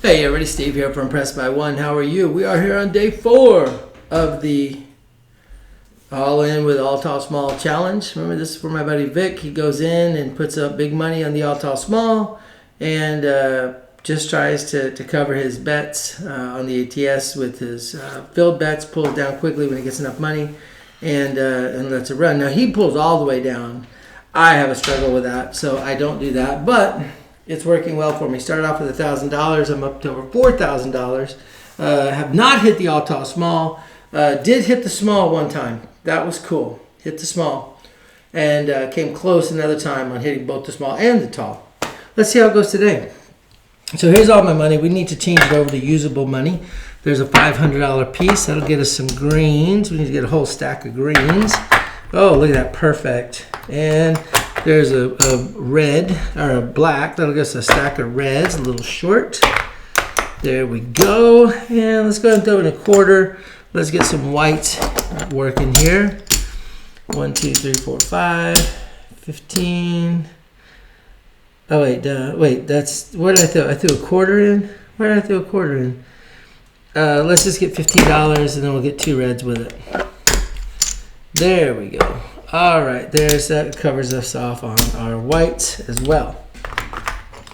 Hey everybody, Steve here from Press by One. How are you? We are here on day 4 of the All In with All Tall Small challenge. Remember, this is for my buddy Vic. He goes in and puts up big money on the All Tall Small and just tries to cover his bets on the ATS with his filled bets, pulls down quickly when he gets enough money and lets it run. Now he pulls all the way down. I have a struggle with that, so I don't do that, but it's working well for me. Started off with $1,000. I'm up to over $4,000. Have not hit the all tall small. Did hit the small one time. That was cool. Hit the small. And came close another time on hitting both the small and the tall. Let's see how it goes today. So here's all my money. We need to change it over to usable money. There's a $500 piece. That'll get us some greens. We need to get a whole stack of greens. Oh, look at that. Perfect. And there's a red, or a black. That'll get us a stack of reds, a little short. There we go. And let's go ahead and throw in a quarter. Let's get some whites working here. 1, 2, 3, 4, 5, 15. Oh, wait, that's, where did I throw? I threw a quarter in? Where did I throw a quarter in? Let's just get $15 and then we'll get 2 reds with it. There we go. All right, that covers us off on our whites as well.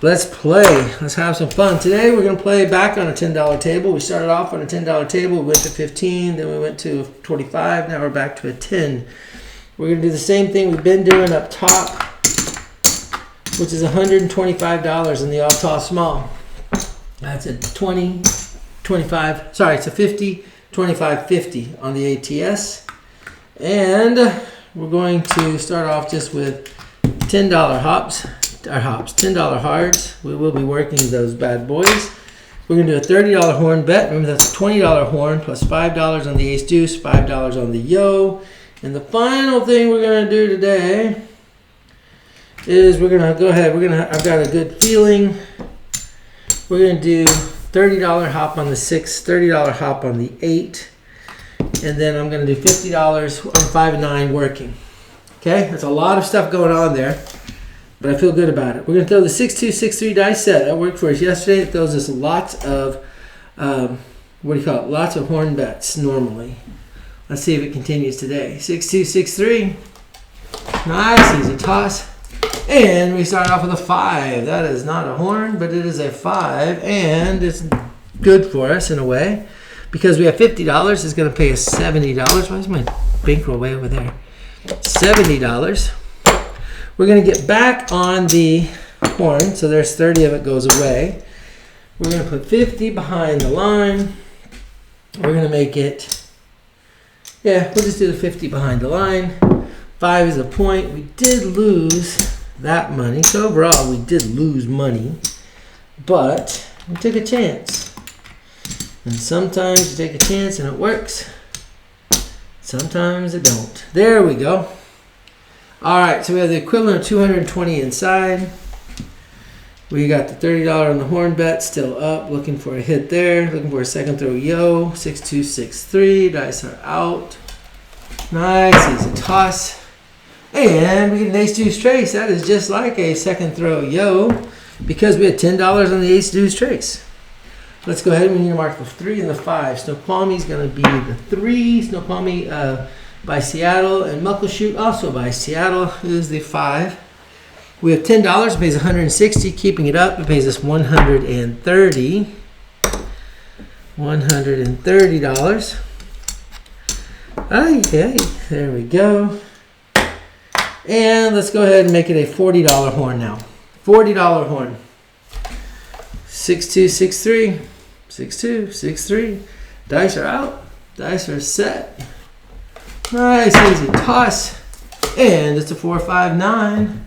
Let's play. Let's have some fun. Today we're going to play back on a $10 table. We started off on a $10 table. We went to 15, then we went to 25. Now we're back to a 10. We're going to do the same thing we've been doing up top, which is $125 in the all tall small. That's a 20, 25. Sorry, it's a 50, 25, 50 on the ATS. And we're going to start off just with $10 $10 hards. We will be working those bad boys. We're going to do a $30 horn bet. Remember, that's a $20 horn plus $5 on the ace deuce, $5 on the yo. And the final thing we're going to do today is we're going to go ahead. I've got a good feeling. We're going to do $30 hop on the 6, $30 hop on the 8. And then I'm going to do $50 on 5 and 9 working. Okay, that's a lot of stuff going on there, but I feel good about it. We're going to throw the 6-2, 6-3 dice set. That worked for us yesterday. It throws us lots of, lots of horn bets normally. Let's see if it continues today. 6-2, 6-3. Nice, easy toss. And we start off with a 5. That is not a horn, but it is a 5, and it's good for us in a way. Because we have $50, it's going to pay us $70. Why is my bankroll way over there? $70. We're going to get back on the horn, so there's 30 of it goes away. We're going to put 50 behind the line. We're going to make it, we'll just do the 50 behind the line. 5 is a point. We did lose that money. So overall, we did lose money, but we took a chance. And sometimes you take a chance and it works. Sometimes it don't. There we go. All right, so we have the equivalent of 220 inside. We got the $30 on the horn bet still up. Looking for a hit there. Looking for a second throw yo. 6-2, 6-3. Dice are out. Nice, easy toss. And we get an ace deuce trace. That is just like a second throw yo because we had $10 on the ace deuce trace. Let's go ahead and we need to mark the 3 and the 5. Snoqualmie is going to be the 3. Snoqualmie by Seattle, and Muckleshoot also by Seattle is the 5. We have $10. It pays $160. Keeping it up, it pays us $130. $130. Okay, there we go. And let's go ahead and make it a $40 horn now. $40 horn. 6-2, 6-3. 6-2, 6-3. Dice are out. Dice are set. Nice, easy toss. And it's a 4-5-9.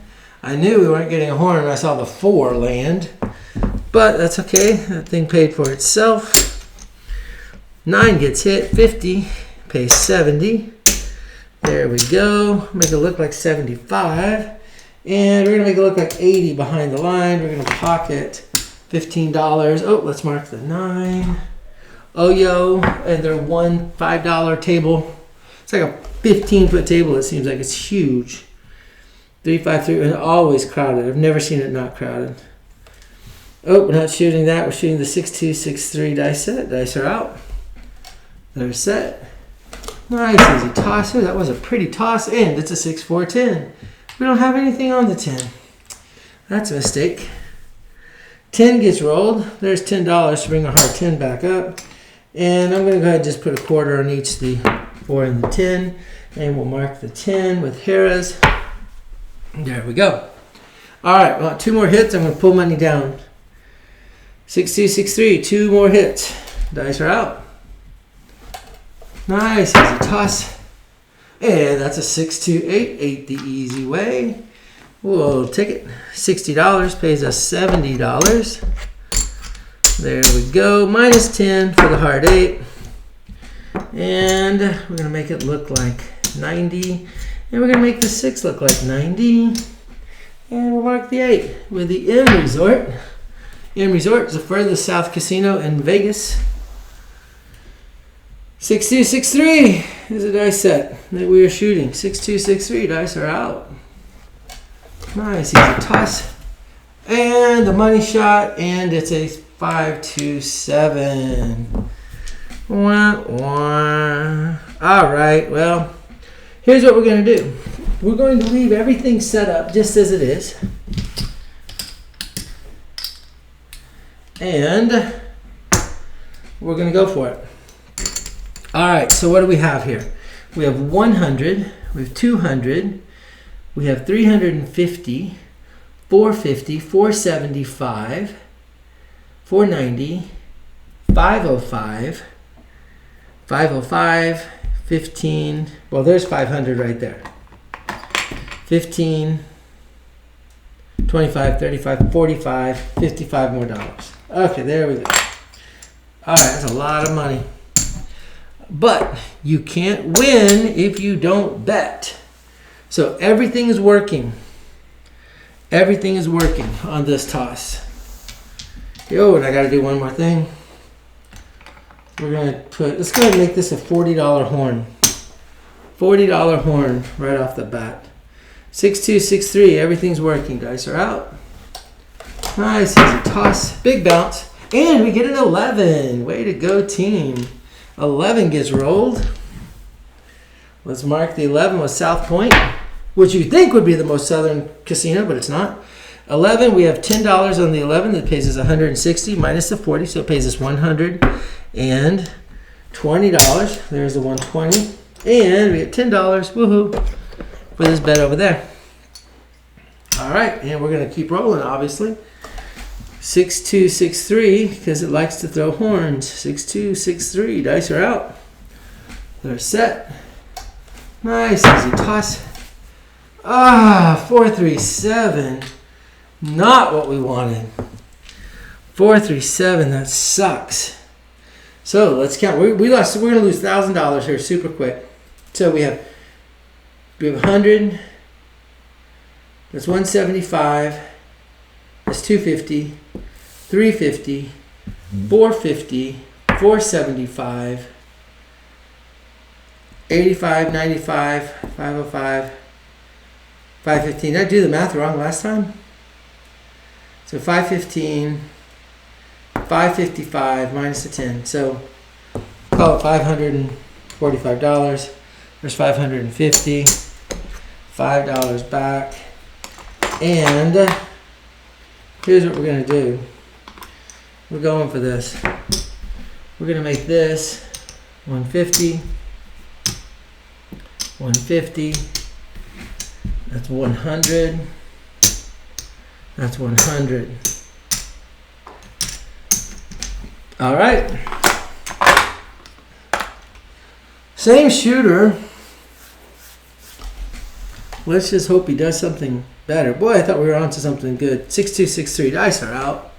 I knew we weren't getting a horn when I saw the 4 land. But that's okay. That thing paid for itself. 9 gets hit. 50. Pays 70. There we go. Make it look like 75. And we're going to make it look like 80 behind the line. We're going to pocket $15. Oh, let's mark the 9. Oh, yo. And they're one $5 table. It's like a 15-foot table. It seems like it's huge. 3, 5, 3. And always crowded. I've never seen it not crowded. Oh, we're not shooting that. We're shooting the 6-2-6-3 dice set. Dice are out. They're set. Nice, easy toss here. That was a pretty toss, and it's a 6-4-10. We don't have anything on the 10. That's a mistake. 10 gets rolled. There's $10 to bring the hard 10 back up. And I'm going to go ahead and just put a quarter on each the 4 and the 10. And we'll mark the 10 with Harrah's. There we go. All right, well, 2 more hits. I'm going to pull money down. 6-2-6-3, 2 more hits. Dice are out. Nice, easy toss. And that's a 6-2-8, 8 the easy way. We'll take it. $60 pays us $70. There we go. Minus 10 for the hard 8. And we're going to make it look like 90. And we're going to make the 6 look like 90. And we'll mark the 8 with the M Resort. M Resort is the furthest south casino in Vegas. 6-2-6-3 is a dice set that we are shooting. 6-2-6-3 dice are out. Nice, easy toss. And the money shot, and it's a 5-2-7. Wah, wah. All right, well, here's what we're going to do. We're going to leave everything set up just as it is. And we're going to go for it. All right, so what do we have here? We have 100, we have 200, we have 350, 450, 475, 490, 505, 505, 15, well, there's 500 right there. 15, 25, 35, 45, 55 more dollars. Okay, there we go. All right, that's a lot of money. But you can't win if you don't bet. So everything is working. Everything is working on this toss. Yo, and I got to do one more thing. We're going to put, let's go ahead and make this a $40 horn. $40 horn right off the bat. 6-2-6-3, everything's working. Dice are out. Nice, easy toss. Big bounce. And we get an 11. Way to go, team. 11 gets rolled. Let's mark the 11 with South Point, which you think would be the most southern casino, but it's not. 11, we have $10 on the 11 that pays us $160 minus the 40, so it pays us $120. There's the 120, and we get $10. Woohoo! For this bet over there. All right, and we're going to keep rolling, obviously. 6-2-6-3, because it likes to throw horns. 6-2-6-3, dice are out. They're set. Nice, easy toss. 4-3-7. Not what we wanted. 4-3-7, that sucks. So let's count. We lost. We're going to lose $1,000 here super quick. So we have 100. That's 175. That's 250. 350. 450. 475. 85, 95, 505, 515. Did I do the math wrong last time? So 515, 555 minus the 10. So call it $545. There's 550. $5 back. And here's what we're going to do. We're going for this. We're going to make this 150. 150. That's 100. That's 100. All right. Same shooter. Let's just hope he does something better. Boy, I thought we were on to something good. 6-2-6-3. Dice are out.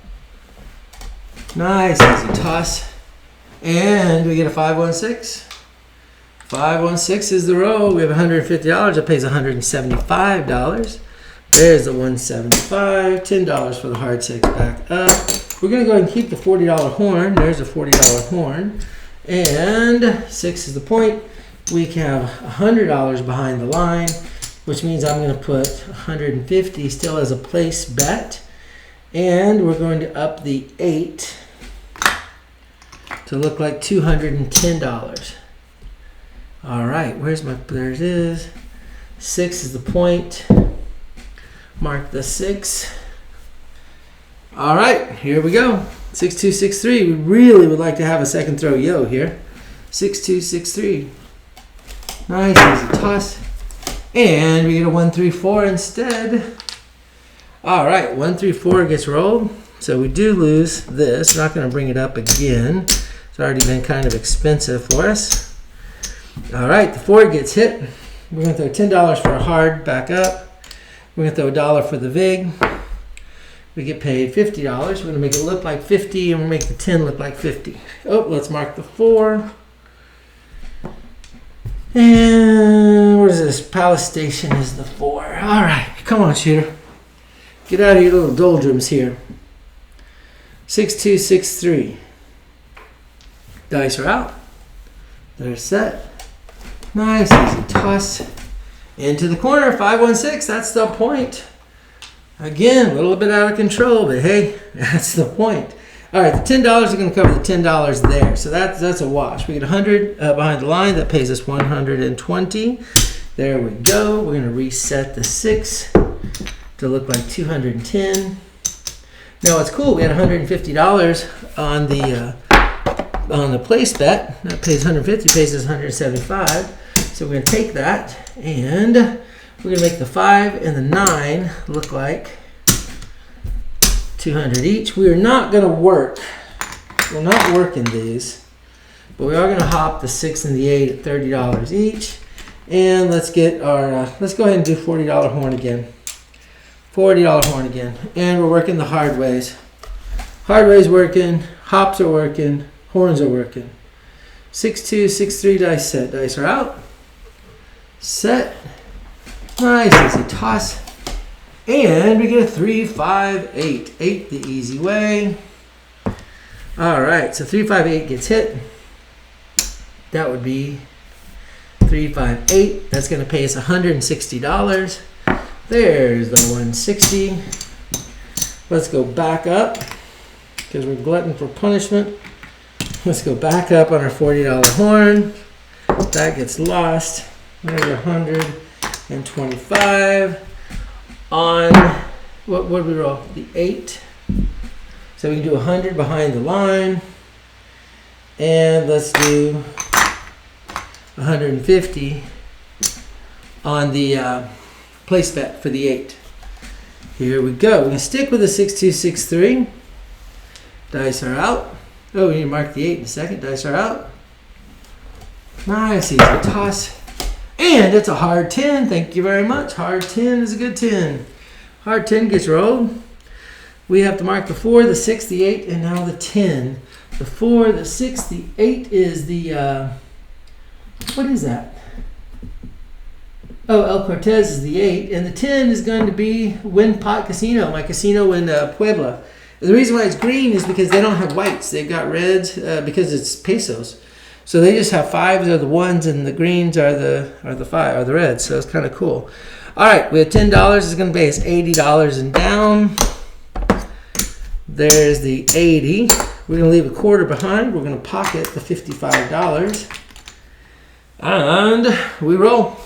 Nice, easy toss. And we get a 5-1-6. 5-1-6 is the roll. We have $150. It pays $175. There's the 175. $10 for the hard 6 back up. We're going to go ahead and keep the $40 horn. There's a $40 horn. And 6 is the point. We can have $100 behind the line, which means I'm going to put $150 still as a place bet. And we're going to up the 8 to look like $210. All right, there it is. 6 is the point. Mark the 6. All right, here we go. 6263. We really would like to have a second throw yo here. 6263. Nice, easy toss. And we get a 134 instead. All right, 134 gets rolled. So we do lose this. Not going to bring it up again. It's already been kind of expensive for us. All right, the 4 gets hit. We're going to throw $10 for a hard back up. We're going to throw $1 for the vig. We get paid $50. We're going to make it look like 50, and we'll make the 10 look like 50. Oh, let's mark the 4. And what is this? Palace Station is the 4. All right, come on, shooter. Get out of your little doldrums here. 6263. Dice are out. They're set. Nice, easy toss. Into the corner, 516. That's the point. Again, a little bit out of control, but hey, that's the point. All right, the $10 are going to cover the $10 there. So that's a wash. We get 100 behind the line. That pays us 120. There we go. We're going to reset the 6 to look like 210. Now it's cool. We had $150 on the place bet. That pays 150. Pays us 175. So we're going to take that and we're going to make the 5 and the 9 look like 200 each. We are not going to work. We're not working these, but we are going to hop the 6 and the 8 at $30 each. And let's get our, let's go ahead and do $40 horn again. $40 horn again. And we're working the hard ways. Hard ways working, hops are working, horns are working. 6263 dice set. Dice are out. Set. Nice, easy toss. And we get a 3, 5, 8. 8 the easy way. All right, so 3, 5, 8 gets hit. That would be 3, 5, 8. That's going to pay us $160. There's the 160. Let's go back up because we're glutton for punishment. Let's go back up on our $40 horn. That gets lost. There's 125 on what did we roll? The 8. So we can do 100 behind the line, and let's do 150 on the place bet for the 8. Here we go. We're gonna stick with the 6263. Dice are out. Oh, we need to mark the 8 in a second. Dice are out. Nice, easy toss. And it's a hard 10. Thank you very much. Hard 10 is a good 10. Hard 10 gets rolled. We have to mark the 4, the 6, the 8, and now the 10. The 4, the 6, the 8 is the, what is that? Oh, El Cortez is the 8. And the 10 is going to be Win Pot Casino, my casino in Puebla. The reason why it's green is because they don't have whites. They've got reds because it's pesos. So they just have 5s are the 1s and the greens are the reds. So it's kind of cool. All right, we have $10. It's going to pay us $80 and down. There's the 80. We're going to leave a quarter behind. We're going to pocket the $55. And we roll.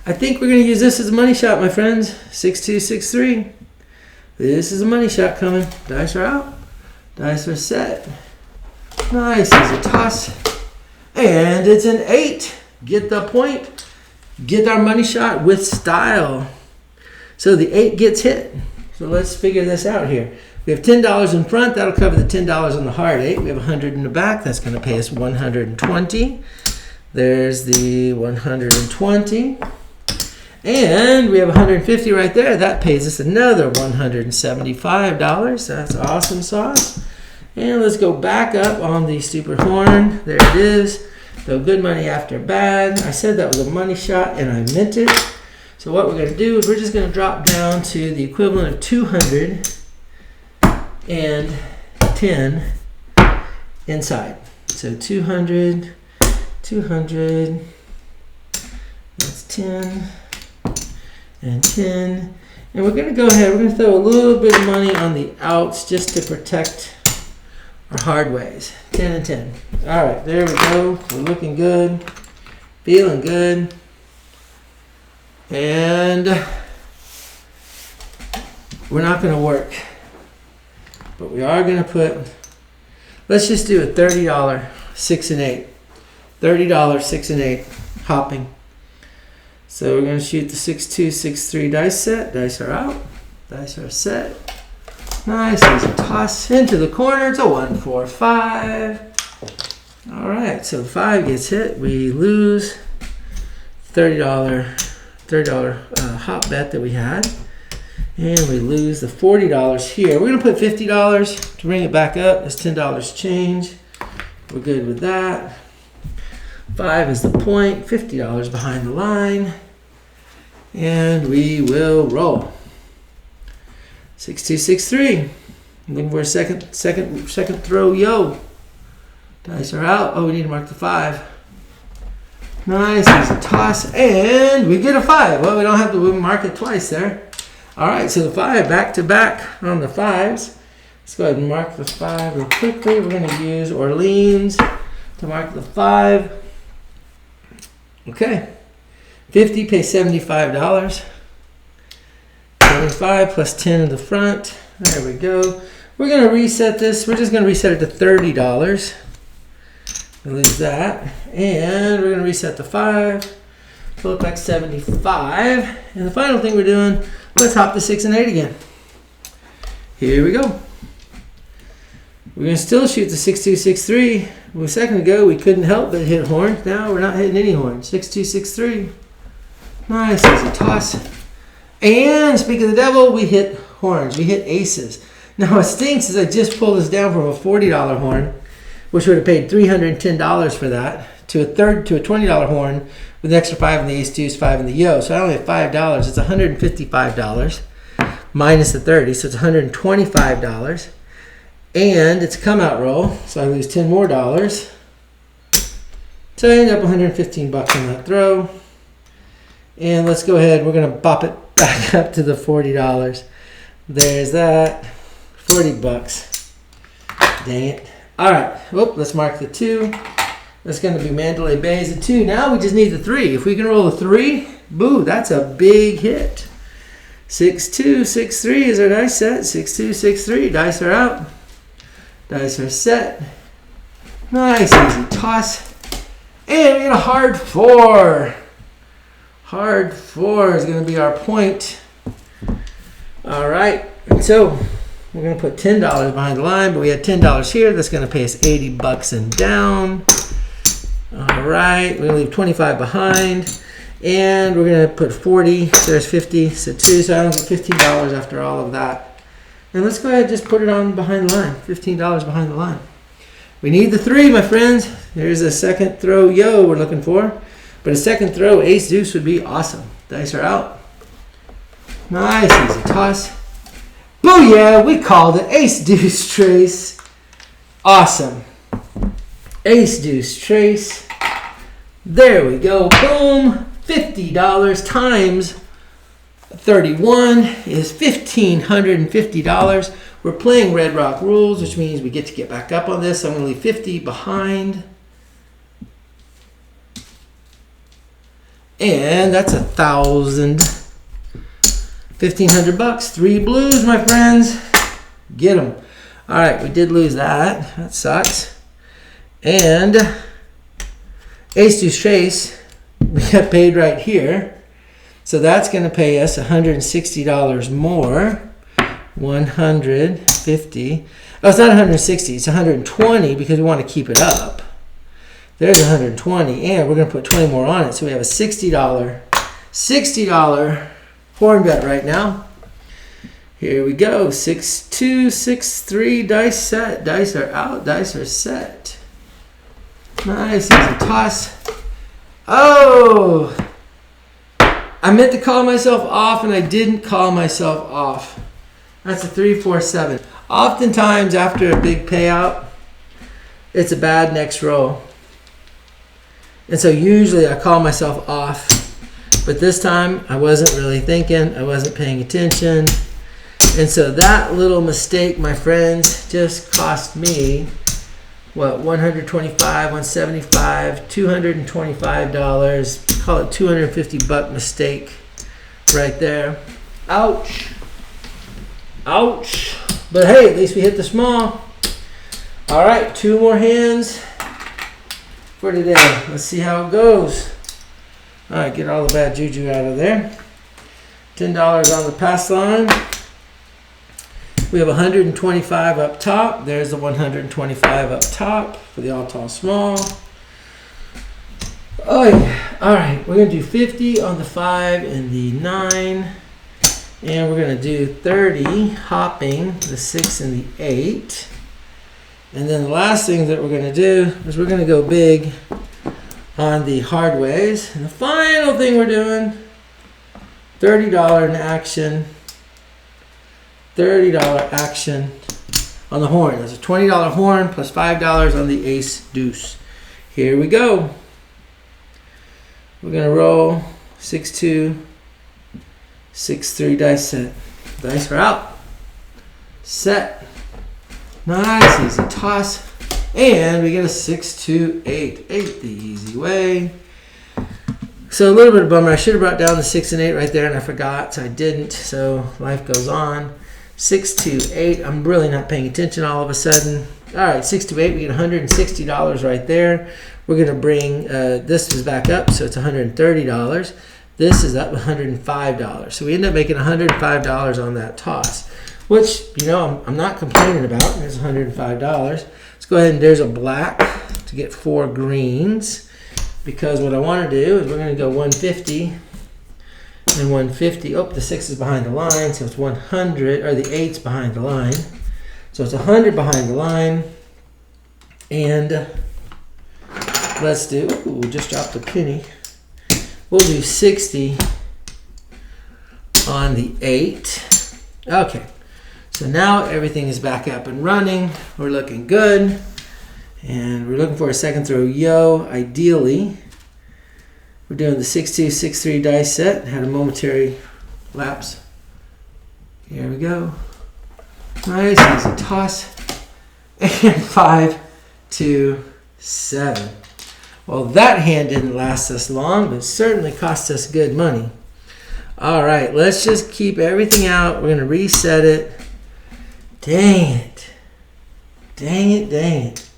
I think we're going to use this as a money shot, my friends. 6263. This is a money shot coming. Dice are out. Dice are set. Nice, easy toss. And it's an 8. Get the point. Get our money shot with style. So the 8 gets hit. So let's figure this out here. We have $10 in front. That'll cover the $10 on the hard 8. We have 100 in the back. That's going to pay us 120. There's the 120. And we have 150 right there. That pays us another $175. That's awesome sauce. And let's go back up on the stupid horn. There it is. So good money after bad. I said that was a money shot, and I meant it. So what we're going to do is we're just going to drop down to the equivalent of 210 inside. So 200, 200, that's 10. and 10. And we're going to go ahead, we're going to throw a little bit of money on the outs just to protect our hard ways. 10 and 10. All right, there we go. We're looking good, feeling good. And we're not going to work, but we are going to put, let's just do a $30 6 and 8. $30 6 and 8 hopping. So we're going to shoot the 6, 2, 6, 3 dice set. Dice are out. Dice are set. Nice. Easy toss into the corner. It's a 1, 4, 5. All right. So 5 gets hit. We lose $30 hop bet that we had. And we lose the $40 here. We're going to put $50 to bring it back up. That's $10 change. We're good with that. 5 is the point. $50 behind the line. And we will roll. 6, 2, 6, 3. Looking for a second throw. Yo. Dice are out. Oh, we need to mark the 5. Nice. There's a toss. And we get a 5. Well, we don't have to mark it twice there. All right, so the 5 back to back on the 5s. Let's go ahead and mark the 5 real quickly. We're going to use Orleans to mark the 5. Okay. 50 pays $75. 25 plus 10 in the front. There we go. We're going to reset this. We're just going to reset it to $30. We'll lose that. And we're going to reset the 5. Flip back 75. And the final thing we're doing, let's hop the 6 and 8 again. Here we go. We're going to still shoot the 6, 2, 6, 3. A second ago, we couldn't help but hit horns. Now we're not hitting any horns. 6, 2, 6, 3. Nice. Easy toss. And speak of the devil, we hit horns. We hit aces. Now what stinks is I just pulled this down from a $40 horn, which would have paid $310 for that, to a $20 horn with an extra 5 in the ace deuce, 5 in the yo. So I only have $5. It's $155 minus the 30, so it's $125. And it's a come out roll, so I lose $10 more. So I end up 115 bucks on that throw. And let's go ahead, we're gonna bop it back up to the $40. There's that, 40 bucks. Dang it. All right, let's mark the 2. That's gonna be Mandalay Bay's a 2. Now we just need the 3. If we can roll a 3, boo, that's a big hit. 6, 2, 6, 3 is our dice set. 6, 2, 6, 3, dice are out. Dice are set. Nice, easy toss. And we get a hard 4. Hard 4 is going to be our point. All right, so we're going to put $10 behind the line, but we had $10 here. That's going to pay us 80 bucks and down. All right, we're going to leave 25 behind, and we're going to put 40. So there's 50, so 2. So I don't get $15 after all of that. And let's go ahead and just put it on behind the line. $15 behind the line. We need the 3, my friends. There's a second throw yo we're looking for. But a second throw ace deuce would be awesome. Dice are out. Nice, easy toss. Booyah, we called it. Ace deuce trace. Awesome. Ace deuce trace. There we go. Boom. $50 times 31 is $1,550. We're playing Red Rock rules, which means we get to get back up on this. So I'm going to leave 50 behind. And that's 1,000. 1,500 bucks. 3 blues, my friends. Get them. All right, we did lose that. That sucks. And ace deuce trace, we got paid right here. So that's going to pay us $160 more. 150. Oh, it's not 160. It's 120 because we want to keep it up. There's 120, and we're going to put 20 more on it. So we have a $60 horn bet right now. Here we go. 6, 2, 6, 3. Dice set. Dice are out. Dice are set. Nice. Easy toss. Oh! I meant to call myself off, and I didn't call myself off. That's a 3, 4, 7. Oftentimes, after a big payout, it's a bad next roll. And so usually I call myself off But this time I wasn't really thinking, I wasn't paying attention. And so that little mistake, my friends, just cost me, what, 125, 175, $225. Call it $250 mistake right there. Ouch. Ouch. But hey, at least we hit the small. All right, 2 more hands for today. Let's see how it goes. All right, get all the bad juju out of there. $10 on the pass line. We have 125 up top. There's the 125 up top for the all tall small. Oh yeah. All right, we're gonna do 50 on the 5 and the 9. And we're gonna do 30 hopping the 6 and the 8. And then the last thing that we're gonna do is we're gonna go big on the hard ways. And the final thing we're doing, $30 in action. $30 action on the horn. There's a $20 horn plus $5 on the ace deuce. Here we go. We're gonna roll 6-2, 6-3 dice set. Dice are out. Set. Nice, easy toss. And we get a 6-2-8. 8 the easy way. So a little bit of bummer. I should have brought down the 6 and 8 right there, and I forgot, so I didn't. So life goes on. 6-2-8. I'm really not paying attention all of a sudden. All right, 6-2-8. We get $160 right there. We're going to bring this is back up, so it's $130. This is up $105. So we end up making $105 on that toss, which, you know, I'm not complaining about. There's $105. Let's go ahead and there's a black to get 4 greens, because what I want to do is we're going to go 150 and 150. Oh, the 6 is behind the line, so it's 100, or the 8's behind the line. So it's 100 behind the line. And let's do, ooh, just dropped a penny. We'll do 60 on the 8. Okay, so now everything is back up and running. We're looking good. And we're looking for a second throw yo, ideally. We're doing the 6-2, 6-3 dice set. Had a momentary lapse. Here we go. Nice, easy toss. And 5, 2, 7. Well, that hand didn't last us long, but certainly cost us good money. All right, let's just keep everything out. We're going to reset it. Dang it. Dang it, dang it.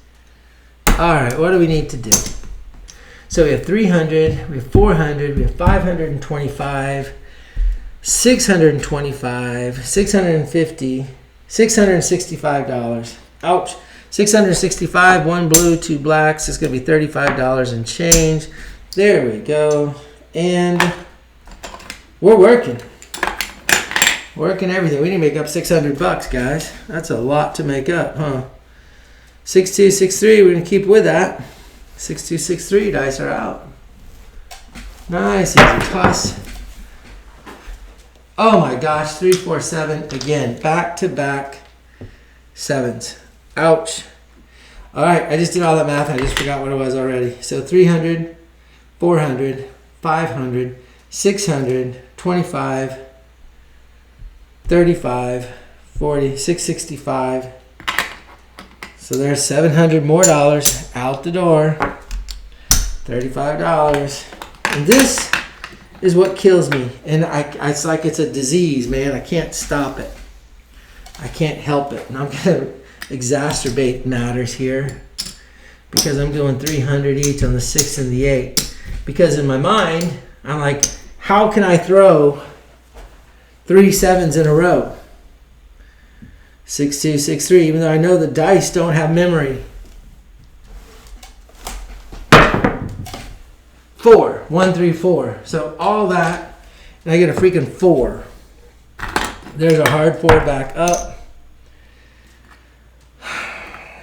All right, what do we need to do? So we have 300, we have 400, we have 525, 625, 650, $665. Ouch. 665, 1 blue, 2 blacks. It's going to be $35 and change. There we go. And we're working. Working everything. We need to make up $600, guys. That's a lot to make up, huh? 6-2, 6-3. We're going to keep with that. 6-2, 6-3. Dice are out. Nice, easy toss. Oh my gosh, 3, 4, 7. Again, back-to-back 7s. Ouch. All right, I just did all that math. I just forgot what it was already. So 300, 400, 500, 600, 25, 35, 40, 665. So there's $700 more dollars out the door. $35. And this is what kills me. And it's like it's a disease, man. I can't stop it. I can't help it. And I'm going to exacerbate matters here because I'm doing 300 each on the 6 and the 8. Because in my mind, I'm like, how can I throw 3 7s in a row? 6-2, 6-3, even though I know the dice don't have memory. 4, 1, 3, 4. So all that, and I get a freaking 4. There's a hard 4 back up.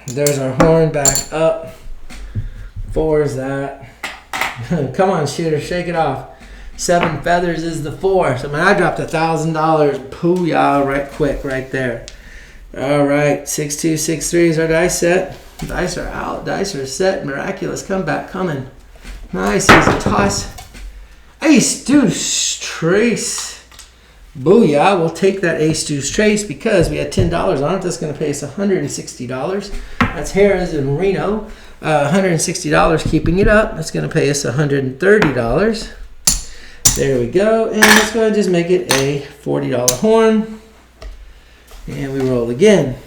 There's our horn back up. 4 is that. Come on, shooter, shake it off. 7 feathers is the 4. So, man, I dropped $1,000. Pooh-yah, right quick, right there. All right, 6-2, 6-3 is our dice set. Dice are out. Dice are set. Miraculous comeback coming. Nice, easy toss. Ace deuce trace. Booyah. We'll take that ace deuce trace because we had $10 on it. That's going to pay us $160. That's Harris and Reno. $160 keeping it up. That's going to pay us $130. There we go. And let's go ahead and just make it a $40 horn. And we roll again.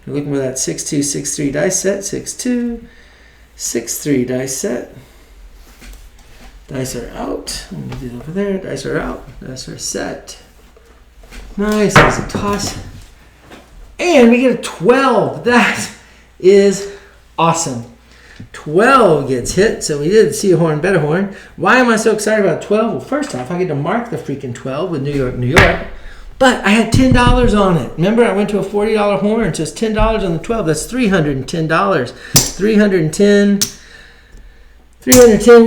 We're looking for that 6-2-6-3 dice set. 6-2-6-3 dice set. Dice are out. Let me do it over there. Dice are out. Dice are set. Nice. That's a toss. And we get a 12. That is awesome. 12 gets hit, so we did see a horn, better horn. Why am I so excited about 12? Well, first off, I get to mark the freaking 12 with New York, New York. But I had $10 on it. Remember, I went to a $40 horn, so it's $10 on the 12. That's $310. 310. We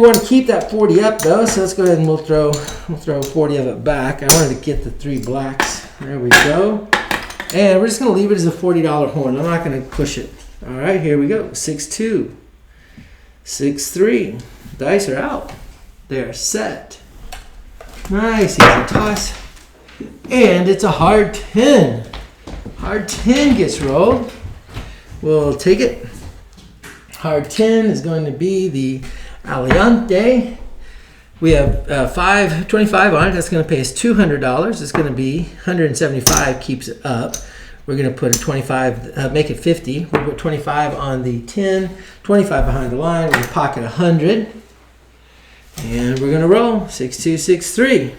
want to keep that 40 up though, so let's go ahead and we'll throw 40 of it back. I wanted to get the 3 blacks. There we go. And we're just going to leave it as a $40 horn. I'm not going to push it. All right, here we go. 6-2. 6-3. Dice are out. They're set. Nice, easy toss. And it's a hard 10. Hard 10 gets rolled. We'll take it. Hard 10 is going to be the Aliante. We have 25 on it. That's going to pay us $200. It's going to be 175, keeps it up. We're going to put a 25, make it 50. We'll put 25 on the 10, 25 behind the line. We're going to pocket 100. And we're going to roll 6-2-6-3.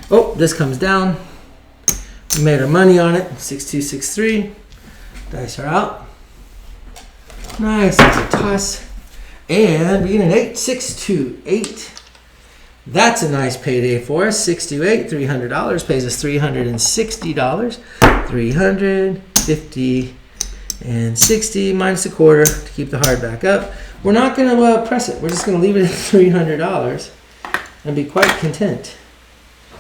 Oh, this comes down. We made our money on it. 6-2-6-3. Dice are out. Nice. That's a toss. And we get an 8. 6-2-8. That's a nice payday for us. 6-2-8. $300 pays us $360. 350 and 60 minus a quarter to keep the hard back up. We're not going to press it. We're just going to leave it at $300 and be quite content.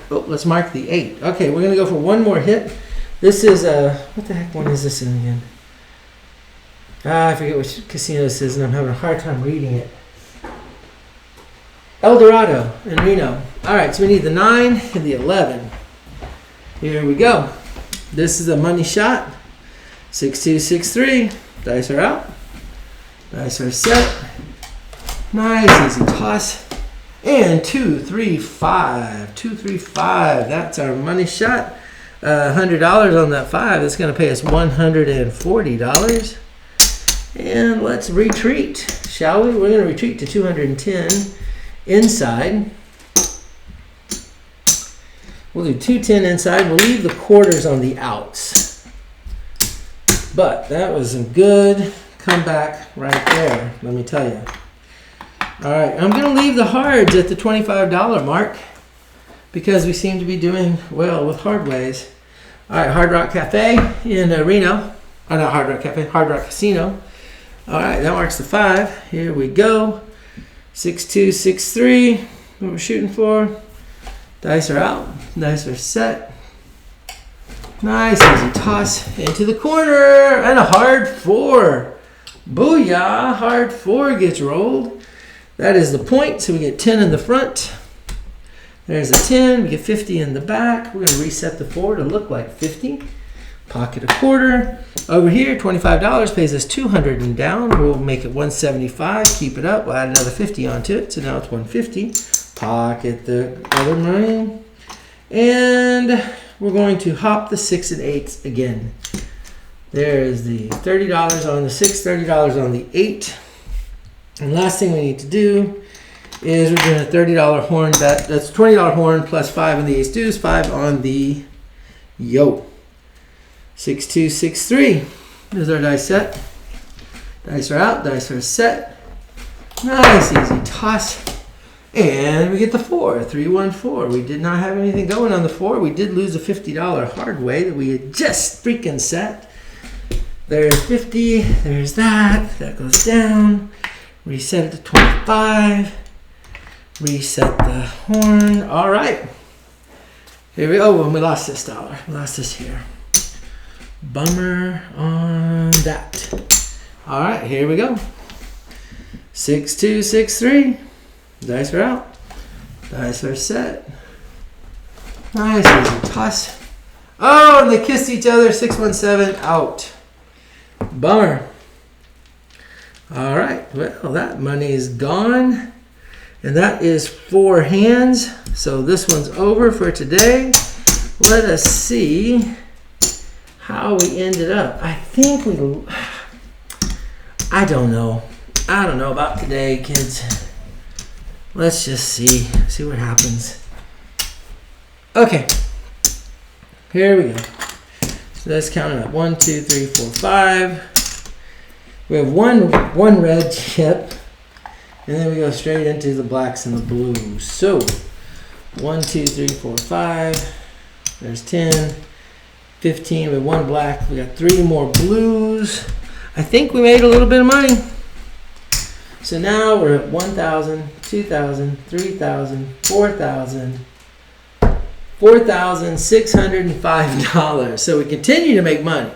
Oh, let's mark the 8. Okay, we're going to go for one more hit. This is what the heck one is this in again? I forget which casino this is, and I'm having a hard time reading it. El Dorado in Reno. All right, so we need the 9 and the 11. Here we go. This is a money shot. 6-2-6-3. Dice are out. Dice are set. Nice, easy toss. And 2-3-5. 2-3-5. That's our money shot. $100 on that 5. That's going to pay us $140. And let's retreat, shall we? We're going to retreat to 210 inside. We'll do 210 inside. We'll leave the quarters on the outs. But that was a good comeback right there, let me tell you. All right, I'm going to leave the hards at the $25 mark because we seem to be doing well with hard ways. All right, Hard Rock Cafe in Reno. Oh, not Hard Rock Cafe, Hard Rock Casino. All right, that marks the 5. Here we go. 6-2-6-3. What we're shooting for. Dice are out. Dice are set. Nice, easy toss into the corner. And a hard 4. Booyah. Hard 4 gets rolled. That is the point, so we get 10 in the front. There's a 10. We get 50 in the back. We're going to reset the 4 to look like 50. Pocket a quarter. Over here, $25 pays us $200 and down. We'll make it $175. Keep it up. We'll add another 50 onto it, so now it's $150. Pocket the other money. And we're going to hop the 6 and 8s again. There's the $30 on the 6, $30 on the 8. And last thing we need to do is we're doing a $30 horn bet. That's $20 horn plus 5 on the ace deuce, 5 on the yo. 6-2-6-3. There's our dice set. Dice are out. Dice are set. Nice, easy toss. And we get the 4. 3-1-4. We did not have anything going on the 4. We did lose a $50 hard way that we had just freaking set. There's 50. There's that. That goes down. Reset it to 25. Reset the horn. All right. Here we go. Oh, and we lost this dollar. We lost this here. Bummer on that. All right, here we go. 6-2-6-3. Dice are out. Dice are set. Nice. There's a toss. Oh, and they kissed each other. 617 out. Bummer. All right. Well, that money is gone. And that is 4 hands. So this one's over for today. Let us see how we ended up. I don't know. I don't know about today, kids. Let's just see what happens. Okay. Here we go. So let's count it up. 1, 2, 3, 4, 5. We have one red chip. And then we go straight into the blacks and the blues. So 1, 2, 3, 4, 5. There's 10, 15. We have 1 black. We got 3 more blues. I think we made a little bit of money. So now we're at 1,000, 2,000, 3,000, 4,000, $4,605. So we continue to make money.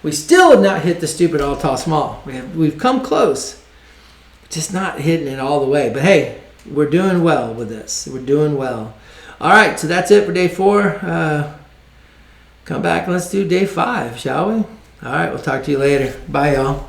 We still have not hit the stupid all tall small. We've come close, just not hitting it all the way. But hey, we're doing well with this. We're doing well. All right, so that's it for day 4. Come back and let's do day 5, shall we? All right, we'll talk to you later. Bye, y'all.